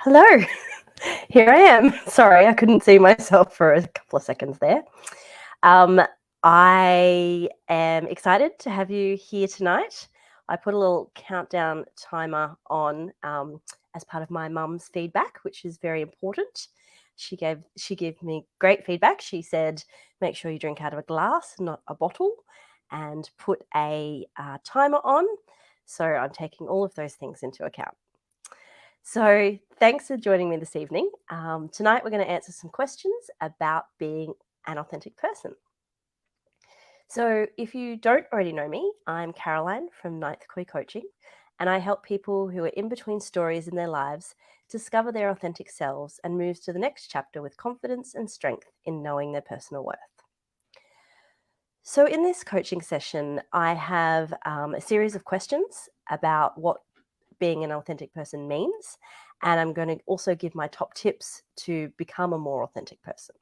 Hello, here I am. Sorry, I couldn't see myself for a couple of seconds there. Um, I am excited to have you here tonight. I put a little countdown timer on as part of my mum's feedback, which is very important. She gave me great feedback. She said, make sure you drink out of a glass, not a bottle, and put a timer on. So I'm taking all of those things into account. So, thanks for joining me this evening. Tonight, we're going to answer some questions about being an authentic person. So, if you don't already know me, I'm Caroline from Ninth Koi Coaching, and I help people who are in between stories in their lives discover their authentic selves and move to the next chapter with confidence and strength in knowing their personal worth. So, in this coaching session, I have a series of questions about what being an authentic person means. And I'm going to also give my top tips to become a more authentic person.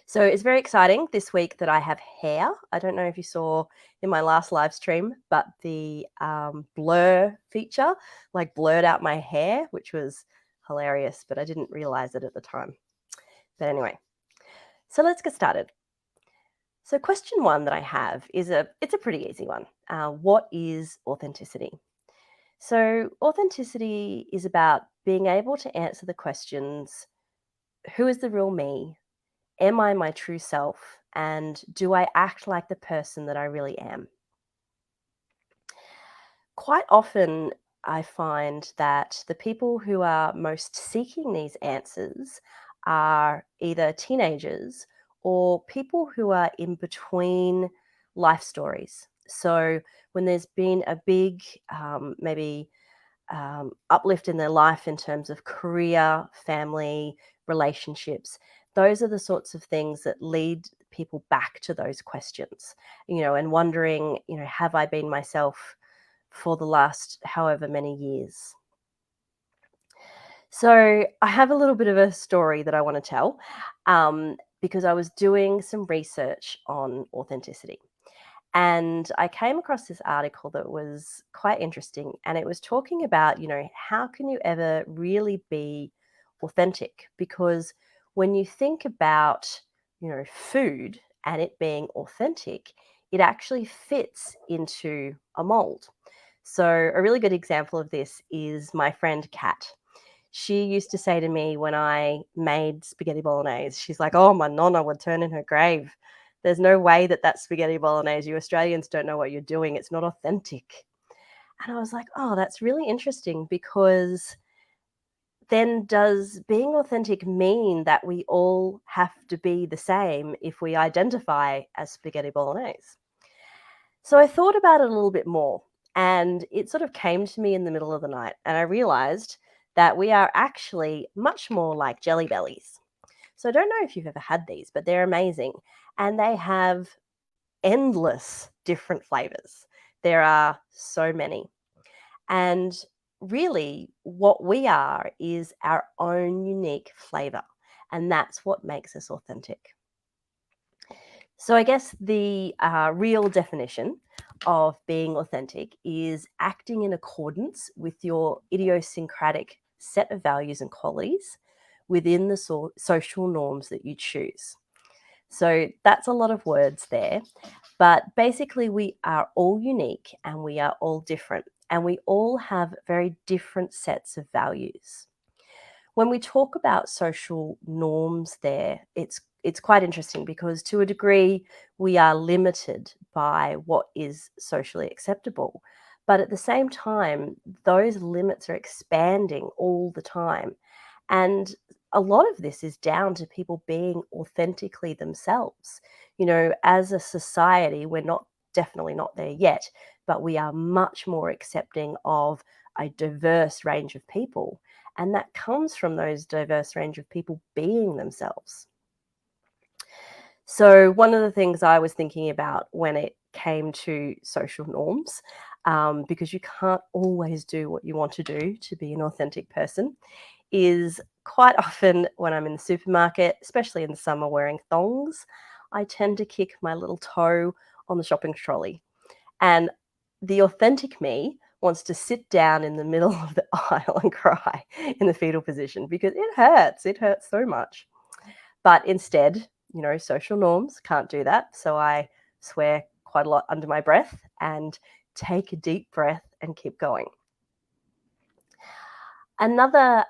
So it's very exciting this week that I have hair. I don't know if you saw in my last live stream, but the blur feature blurred out my hair, which was hilarious, but I didn't realize it at the time. But anyway, so let's get started. So question one that I have is it's a pretty easy one. What is authenticity? So, authenticity is about being able to answer the questions: who is the real me? Am I my true self? And do I act like the person that I really am? Quite often, I find that the people who are most seeking these answers are either teenagers or people who are in between life stories. So, when there's been a big, maybe uplift in their life in terms of career, family, relationships. Those are the sorts of things that lead people back to those questions, and wondering, have I been myself for the last however many years? So I have a little bit of a story that I want to tell because I was doing some research on authenticity. And I came across this article that was quite interesting. And it was talking about, how can you ever really be authentic? Because when you think about, food and it being authentic, it actually fits into a mold. So, a really good example of this is my friend Kat. She used to say to me when I made spaghetti bolognese, she's like, oh, my nonna would turn in her grave. There's no way that that's spaghetti bolognese. You Australians don't know what you're doing. It's not authentic. And I was like, oh, that's really interesting, because then does being authentic mean that we all have to be the same if we identify as spaghetti bolognese? So I thought about it a little bit more, and it sort of came to me in the middle of the night. And I realized that we are actually much more like Jelly Bellies. So I don't know if you've ever had these, but they're amazing. And they have endless different flavors. There are so many. And really, what we are is our own unique flavor. And that's what makes us authentic. So, I guess the real definition of being authentic is acting in accordance with your idiosyncratic set of values and qualities within the social norms that you choose. So, that's a lot of words there. But basically, we are all unique and we are all different, and we all have very different sets of values. When we talk about social norms there, it's quite interesting, because to a degree we are limited by what is socially acceptable. But at the same time, those limits are expanding all the time. And a lot of this is down to people being authentically themselves. As a society, we're not definitely not there yet, but we are much more accepting of a diverse range of people. And that comes from those diverse range of people being themselves. So, one of the things I was thinking about when it came to social norms, because you can't always do what you want to do to be an authentic person, is quite often when I'm in the supermarket, especially in the summer wearing thongs, I tend to kick my little toe on the shopping trolley. And the authentic me wants to sit down in the middle of the aisle and cry in the fetal position because it hurts. It hurts so much. But instead, social norms can't do that. So I swear quite a lot under my breath and take a deep breath and keep going. Another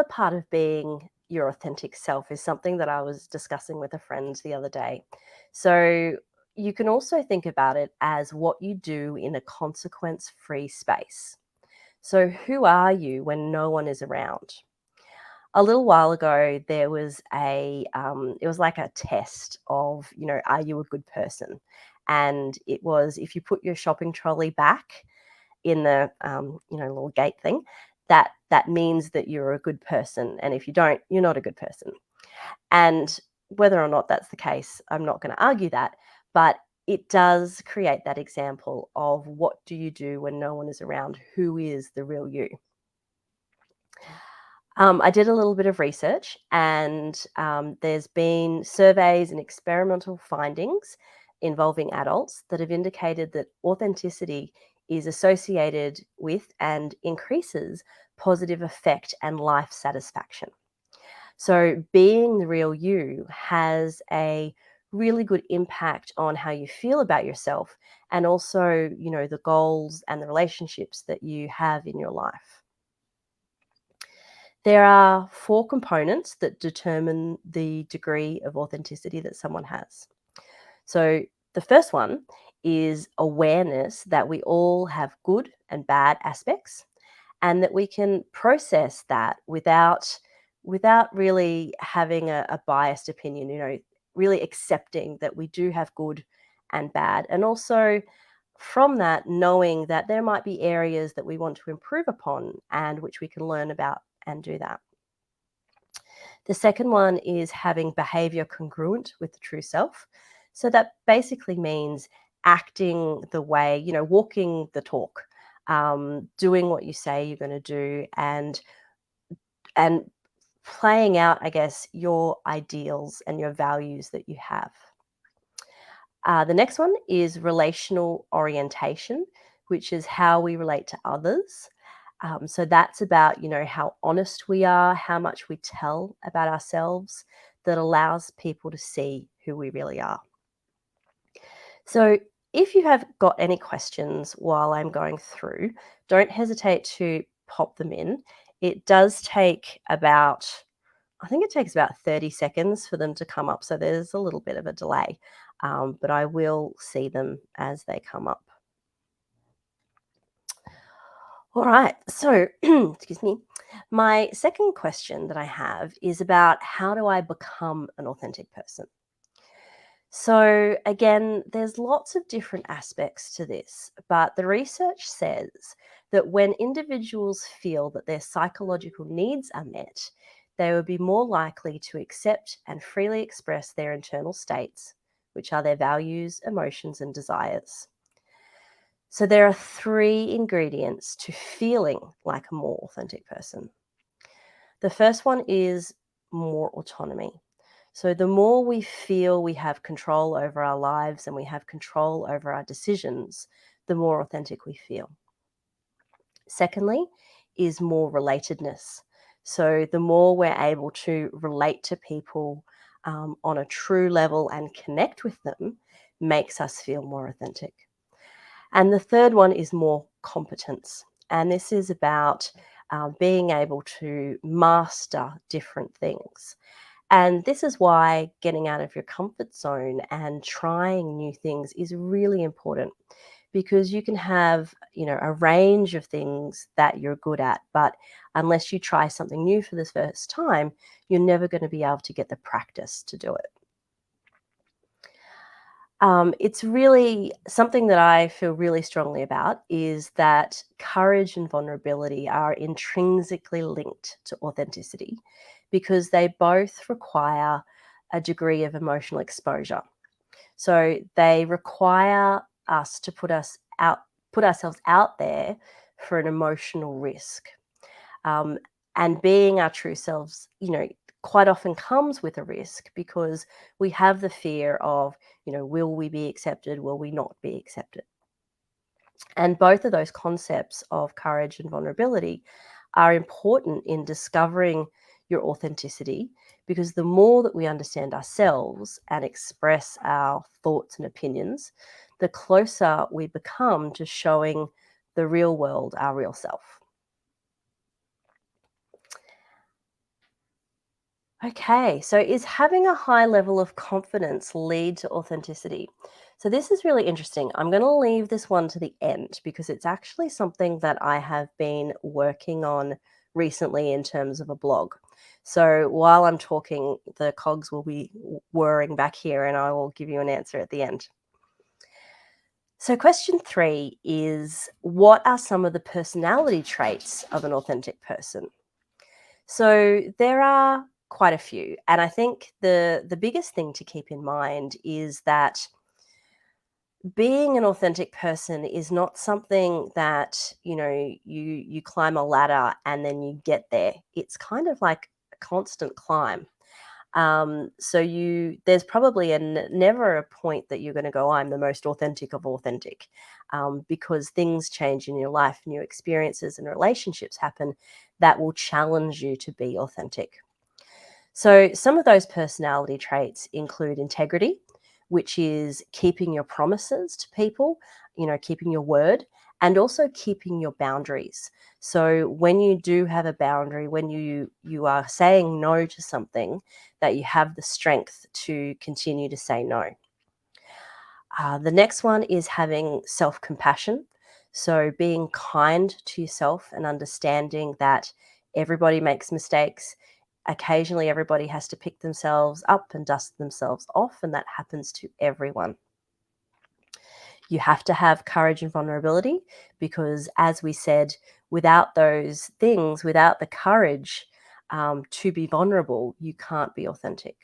part of being your authentic self is something that I was discussing with a friend the other day. So you can also think about it as what you do in a consequence-free space. So who are you when no one is around? A little while ago, there was it was like a test of, are you a good person? And it was if you put your shopping trolley back in the little gate thing, that means that you're a good person, and if you don't, you're not a good person. And whether or not that's the case, I'm not going to argue that, but it does create that example of what do you do when no one is around? Who is the real you? I did a little bit of research, and there's been surveys and experimental findings involving adults that have indicated that authenticity is associated with and increases positive affect and life satisfaction. So, being the real you has a really good impact on how you feel about yourself and also, the goals and the relationships that you have in your life. There are four components that determine the degree of authenticity that someone has. So, the first one is awareness that we all have good and bad aspects and that we can process that without really having a biased opinion, really accepting that we do have good and bad. And also from that, knowing that there might be areas that we want to improve upon and which we can learn about and do that. The second one is having behavior congruent with the true self. So that basically means acting the way, walking the talk, doing what you say you're going to do, and playing out, I guess, your ideals and your values that you have. The next one is relational orientation, which is how we relate to others. So that's about, how honest we are, how much we tell about ourselves that allows people to see who we really are. So if you have got any questions while I'm going through, don't hesitate to pop them in. It does take about I think it takes about 30 seconds for them to come up, so there's a little bit of a delay, but I will see them as they come up. All right, so excuse me. My second question that I have is about how do I become an authentic person? So, again, there's lots of different aspects to this, but the research says that when individuals feel that their psychological needs are met, they will be more likely to accept and freely express their internal states, which are their values, emotions, and desires. So, there are three ingredients to feeling like a more authentic person. The first one is more autonomy. So, the more we feel we have control over our lives and we have control over our decisions, the more authentic we feel. Secondly, is more relatedness. So, the more we're able to relate to people on a true level and connect with them, makes us feel more authentic. And the third one is more competence. And this is about being able to master different things. And this is why getting out of your comfort zone and trying new things is really important because you can have, a range of things that you're good at, but unless you try something new for the first time, you're never going to be able to get the practice to do it. It's really something that I feel really strongly about is that courage and vulnerability are intrinsically linked to authenticity because they both require a degree of emotional exposure. So they require us to put ourselves out there for an emotional risk. Um, and being our true selves, quite often comes with a risk because we have the fear of, will we be accepted? Will we not be accepted? And both of those concepts of courage and vulnerability are important in discovering your authenticity, because the more that we understand ourselves and express our thoughts and opinions, the closer we become to showing the real world our real self. Okay, so is having a high level of confidence lead to authenticity? So this is really interesting. I'm going to leave this one to the end because it's actually something that I have been working on recently in terms of a blog. So while I'm talking, the cogs will be whirring back here and I will give you an answer at the end. So, question 3 is, what are some of the personality traits of an authentic person? So there are quite a few, and I think the biggest thing to keep in mind is that being an authentic person is not something that, you climb a ladder and then you get there. It's kind of like a constant climb. So there's probably never a point that you're going to go, I'm the most authentic of authentic, because things change in your life, new experiences and relationships happen that will challenge you to be authentic. So some of those personality traits include integrity, which is keeping your promises to people, keeping your word, and also keeping your boundaries. So when you do have a boundary, when you are saying no to something, that you have the strength to continue to say no. The next one is having self compassion. So, being kind to yourself and understanding that everybody makes mistakes. Occasionally, everybody has to pick themselves up and dust themselves off, and that happens to everyone. You have to have courage and vulnerability because, as we said, without those things, without the courage to be vulnerable, you can't be authentic.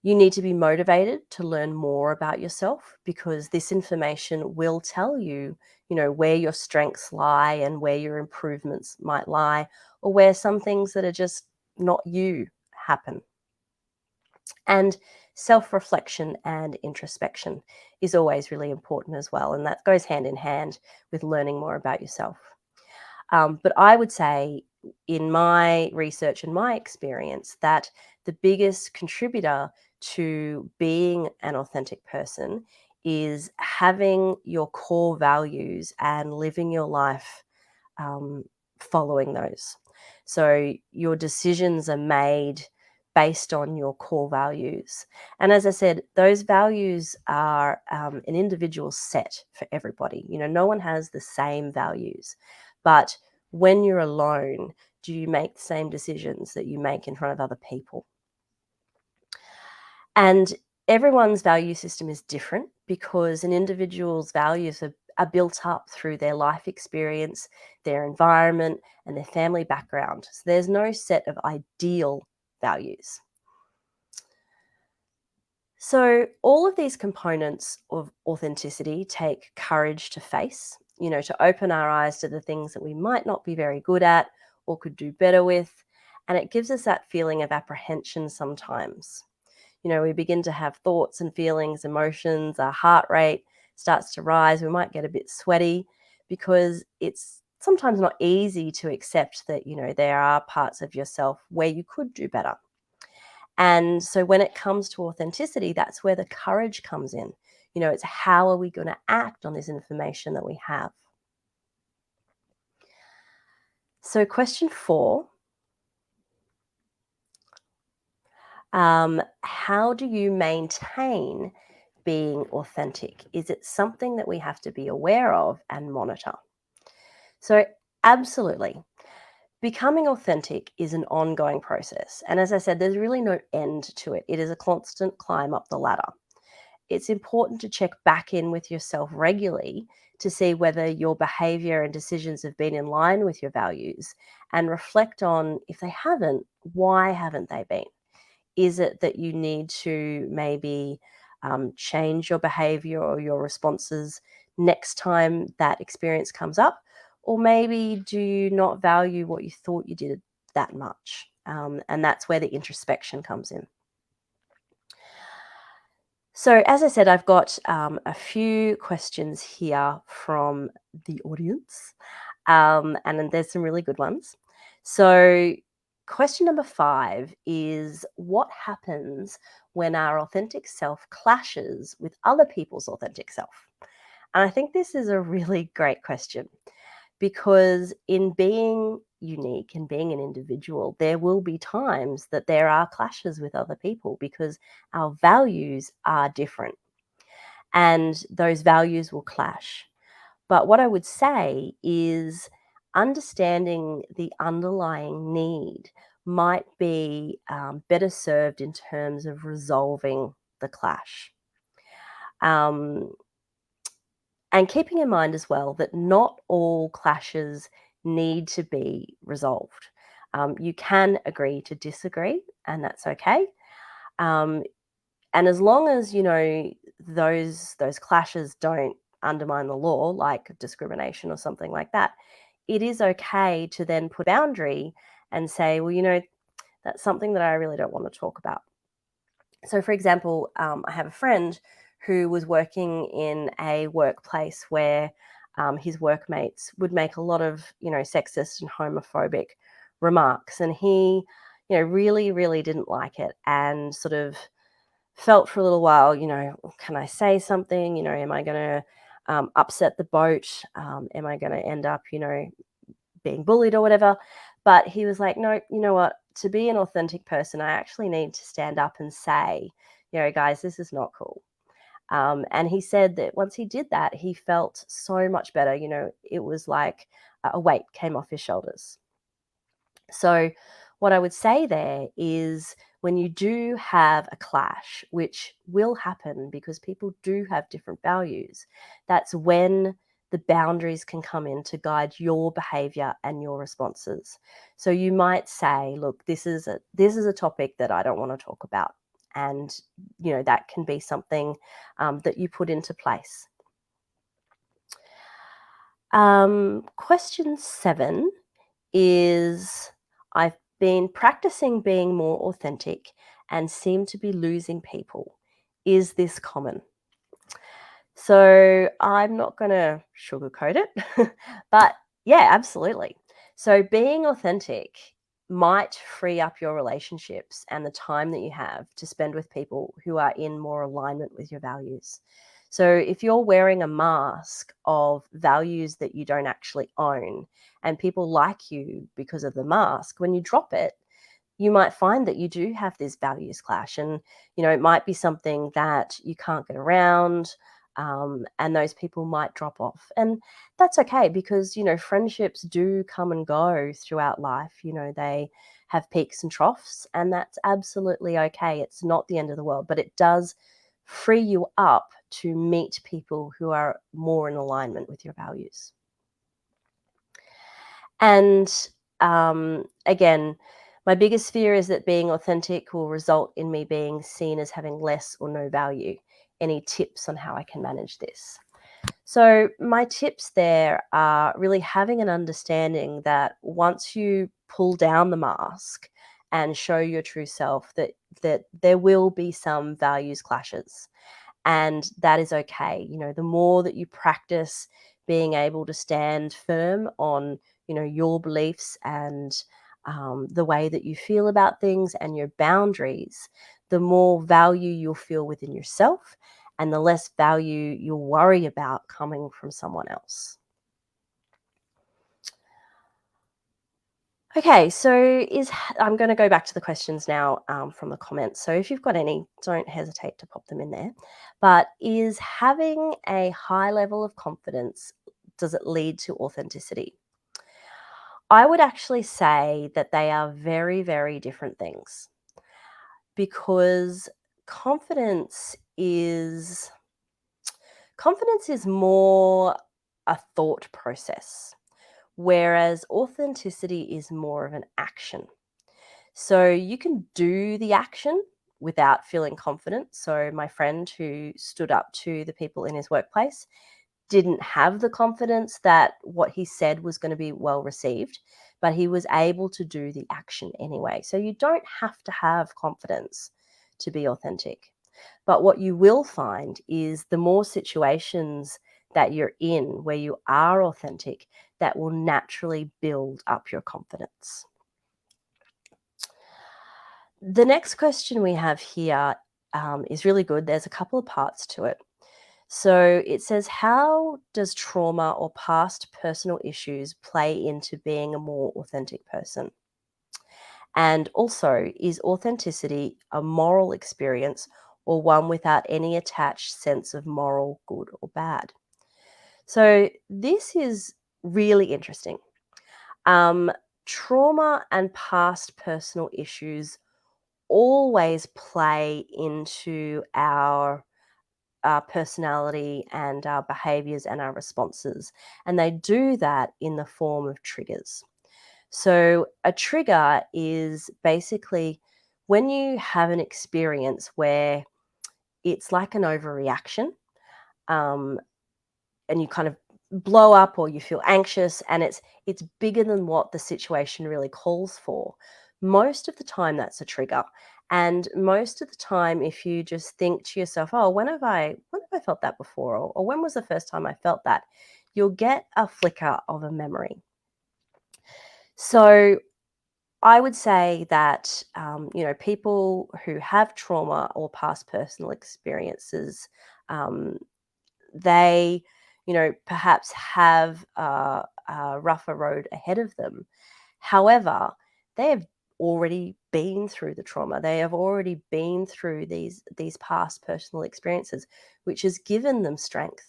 You need to be motivated to learn more about yourself because this information will tell you, where your strengths lie and where your improvements might lie, or where some things that are just not you happen. And self reflection and introspection is always really important as well. And that goes hand in hand with learning more about yourself. But I would say, in my research and my experience, that the biggest contributor to being an authentic person is having your core values and living your life um, following those. So your decisions are made based on your core values. And as I said, those values are an individual set for everybody. No one has the same values. But when you're alone, do you make the same decisions that you make in front of other people? And everyone's value system is different because an individual's values are built up through their life experience, their environment, and their family background. So there's no set of ideal values. So, all of these components of authenticity take courage to face, to open our eyes to the things that we might not be very good at or could do better with. And it gives us that feeling of apprehension sometimes. We begin to have thoughts and feelings, emotions, our heart rate starts to rise. We might get a bit sweaty because it's sometimes not easy to accept that, there are parts of yourself where you could do better. And so when it comes to authenticity, that's where the courage comes in. It's how are we going to act on this information that we have? So, question 4, how do you maintain being authentic? Is it something that we have to be aware of and monitor? So, absolutely. Becoming authentic is an ongoing process. And as I said, there's really no end to it. It is a constant climb up the ladder. It's important to check back in with yourself regularly to see whether your behavior and decisions have been in line with your values and reflect on, if they haven't, why haven't they been? Is it that you need to maybe change your behavior or your responses next time that experience comes up? Or maybe do you not value what you thought you did that much? And that's where the introspection comes in. So, as I said, I've got a few questions here from the audience, and then there's some really good ones. So, question number 5 is, what happens when our authentic self clashes with other people's authentic self? And I think this is a really great question because in being unique and being an individual, there will be times that there are clashes with other people because our values are different and those values will clash. But what I would say is understanding the underlying need might be better served in terms of resolving the clash. Um, and keeping in mind as well that not all clashes need to be resolved. You can agree to disagree, and that's okay. Um, and as long as those clashes don't undermine the law, like discrimination or something like that, it is okay to then put a boundary and say, well, that's something that I really don't want to talk about. So, for example, I have a friend who was working in a workplace where his workmates would make a lot of, sexist and homophobic remarks, and he, really, really didn't like it, and sort of felt for a little while, can I say something? Am I going to upset the boat? Am I going to end up, being bullied or whatever? But he was like, no, you know what? To be an authentic person, I actually need to stand up and say, guys, this is not cool. And he said that once he did that, he felt so much better. It was like a weight came off his shoulders. So, what I would say there is when you do have a clash, which will happen because people do have different values, that's when the boundaries can come in to guide your behavior and your responses. So you might say, look, this is a topic that I don't want to talk about. And that can be something that you put into place. Question 7 is, I've been practicing being more authentic and seem to be losing people. Is this common? So I'm not going to sugarcoat it, but yeah, absolutely. So being authentic might free up your relationships and the time that you have to spend with people who are in more alignment with your values. So if you're wearing a mask of values that you don't actually own and people like you because of the mask, when you drop it, you might find that you do have this values clash, and it might be something that you can't get around, and those people might drop off, and that's okay because friendships do come and go throughout life. They have peaks and troughs, and that's absolutely okay. It's not the end of the world, but it does free you up to meet people who are more in alignment with your values. And again, my biggest fear is that being authentic will result in me being seen as having less or no value. Any tips on how I can manage this? So, my tips there are really having an understanding that once you pull down the mask and show your true self, that there will be some values clashes, and that is okay. The more that you practice being able to stand firm on your beliefs and the way that you feel about things and your boundaries, the more value you'll feel within yourself and the less value you'll worry about coming from someone else. Okay, so I'm going to go back to the questions now from the comments. So if you've got any, don't hesitate to pop them in there. But is having a high level of confidence, does it lead to authenticity? I would actually say that they are very, very different things because confidence is confidence is more a thought process, whereas authenticity is more of an action. So you can do the action without feeling confident. So my friend who stood up to the people in his workplace didn't have the confidence that what he said was going to be well received, but he was able to do the action anyway. So you don't have to have confidence to be authentic. But what you will find is the more situations that you're in where you are authentic, that will naturally build up your confidence. The next question we have here is really good. There's a couple of parts to it. So it says, how does trauma or past personal issues play into being a more authentic person? And also, is authenticity a moral experience or one without any attached sense of moral good or bad? So this is really interesting. Um, Trauma and past personal issues always play into our personality and our behaviors and our responses. And they do that in the form of triggers. So, a trigger is basically when you have an experience where it's like an overreaction, um, and you kind of blow up or you feel anxious and it's bigger than what the situation really calls for. Most of the time that's a trigger. And most of the time, if you just think to yourself, oh, when have I felt that before? Or when was the first time I felt that? You'll get a flicker of a memory. So I would say that people who have trauma or past personal experiences, um, they, perhaps have a rougher road ahead of them. However, they have already been through the trauma. They have already been through these past personal experiences, which has given them strength.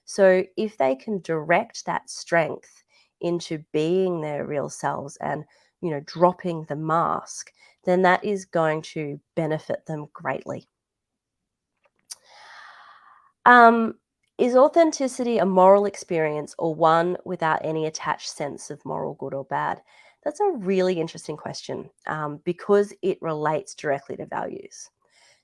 So if they can direct that strength into being their real selves and dropping the mask, then that is going to benefit them greatly. Um, is authenticity a moral experience or one without any attached sense of moral good or bad? That's a really interesting question because it relates directly to values.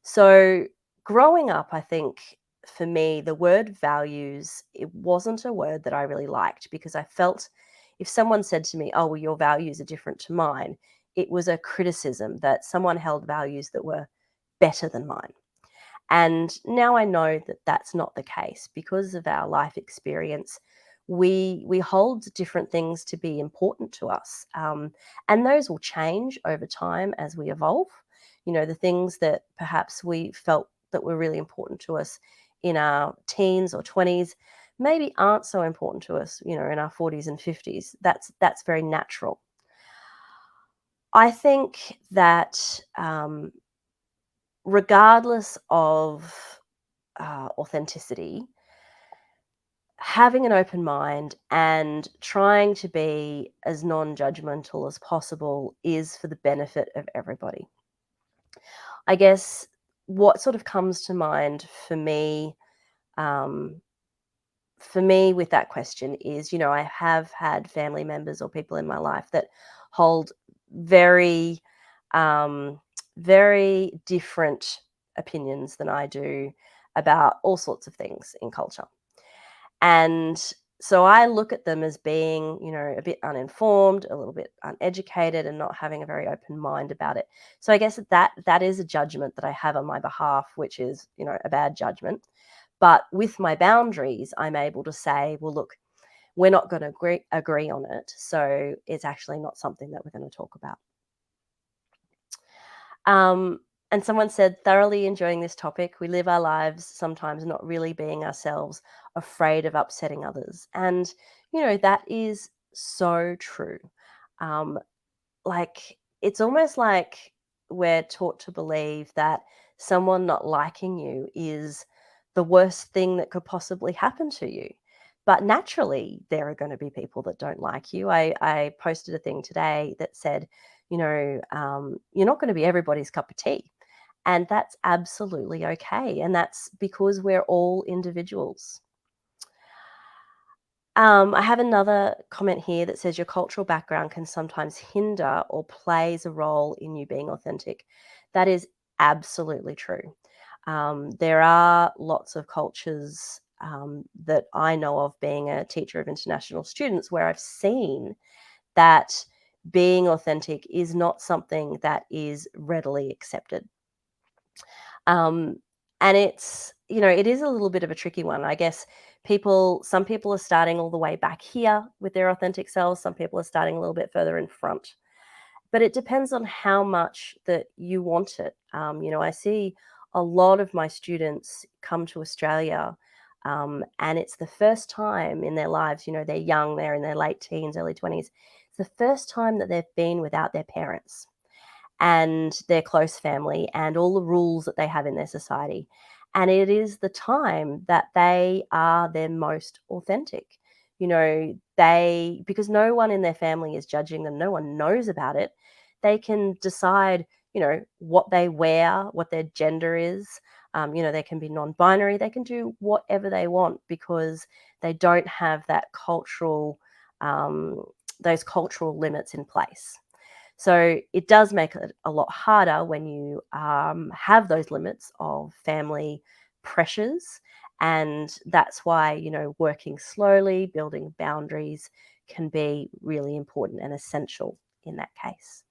So, growing up, I think for me, the word values, it wasn't a word that I really liked because I felt if someone said to me, oh, well, your values are different to mine, it was a criticism that someone held values that were better than mine. And now I know that that's not the case because of our life experience. We hold different things to be important to us, and those will change over time as we evolve. The things that perhaps we felt that were really important to us in our teens or 20s maybe aren't so important to us, in our 40s and 50s. That's very natural. I think that regardless of authenticity, having an open mind and trying to be as non judgmental as possible is for the benefit of everybody. I guess what sort of comes to mind um, for me with that question is, I have had family members or people in my life that hold very, um, very different opinions than I do about all sorts of things in culture. And so I look at them as being, a bit uninformed, a little bit uneducated, and not having a very open mind about it. So I guess that is a judgment that I have on my behalf, which is, a bad judgment. But with my boundaries, I'm able to say, well, look, we're not going to agree on it. So it's actually not something that we're going to talk about. Um, and someone said, thoroughly enjoying this topic. We live our lives sometimes not really being ourselves, afraid of upsetting others. And, that is so true. Um, like, it's almost like we're taught to believe that someone not liking you is the worst thing that could possibly happen to you. But naturally, there are going to be people that don't like you. I posted a thing today that said, you're not going to be everybody's cup of tea. And that's absolutely okay. And that's because we're all individuals. I have another comment here that says your cultural background can sometimes hinder or plays a role in you being authentic. That is absolutely true. There are lots of cultures that I know of being a teacher of international students where I've seen that being authentic is not something that is readily accepted. Um, And it is a little bit of a tricky one. I guess some people are starting all the way back here with their authentic selves, some people are starting a little bit further in front. But it depends on how much that you want it. I see a lot of my students come to Australia, and it's the first time in their lives, they're young, they're in their late teens, early 20s. It's the first time that they've been without their parents and their close family and all the rules that they have in their society. And it is the time that they are their most authentic. Because no one in their family is judging them, no one knows about it. They can decide, what they wear, what their gender is. They can be non binary, they can do whatever they want because they don't have um, those cultural limits in place. So it does make it a lot harder when you have those limits of family pressures. And that's why, working slowly, building boundaries can be really important and essential in that case.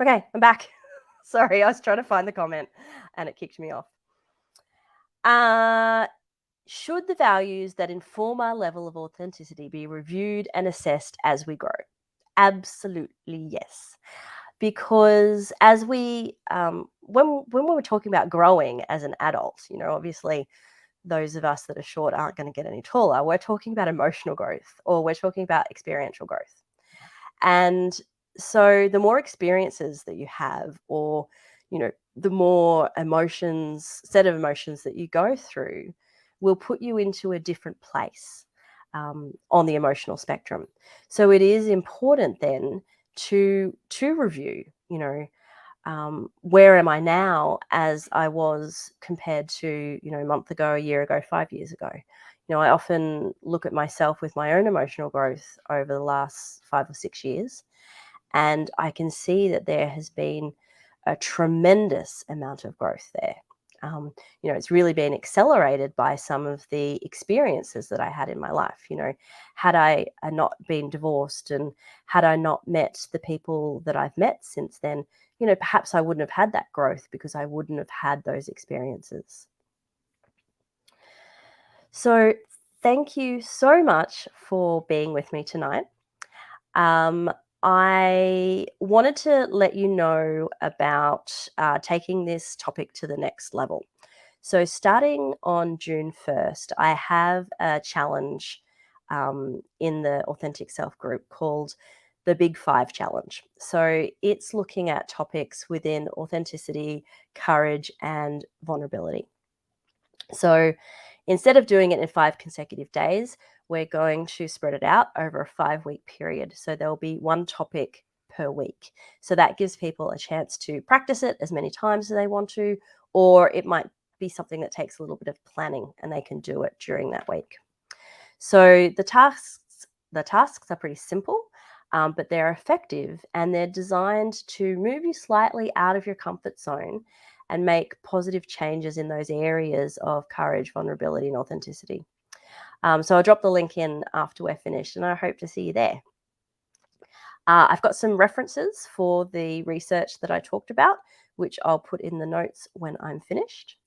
Okay, I'm back. Sorry, I was trying to find the comment and it kicked me off. Uh, should the values that inform our level of authenticity be reviewed and assessed as we grow? Absolutely, yes. Because as when we were talking about growing as an adult, obviously those of us that are short aren't going to get any taller. We're talking about emotional growth, or we're talking about experiential growth. And so the more experiences that you have, or, the more set of emotions that you go through, will put you into a different place on the emotional spectrum. So it is important then to review, where am I now as I was compared to, a month ago, a year ago, 5 years ago. I often look at myself with my own emotional growth over the last 5 or 6 years, and I can see that there has been a tremendous amount of growth there. It's really been accelerated by some of the experiences that I had in my life. Had I not been divorced, and had I not met the people that I've met since then, perhaps I wouldn't have had that growth because I wouldn't have had those experiences. So, thank you so much for being with me tonight. Um, I wanted to let you know about taking this topic to the next level. So, starting on June 1st, I have a challenge in the Authentic Self group called the Big Five Challenge. So, it's looking at topics within authenticity, courage, and vulnerability. So, instead of doing it in 5 consecutive days, we're going to spread it out over a 5 week period. So there'll be one topic per week. So that gives people a chance to practice it as many times as they want to, or it might be something that takes a little bit of planning and they can do it during that week. So the tasks are pretty simple, but they're effective and they're designed to move you slightly out of your comfort zone and make positive changes in those areas of courage, vulnerability, and authenticity. So I'll drop the link in after we're finished, and I hope to see you there. I've got some references for the research that I talked about, which I'll put in the notes when I'm finished.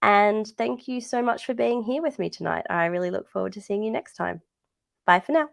And thank you so much for being here with me tonight. I really look forward to seeing you next time. Bye for now.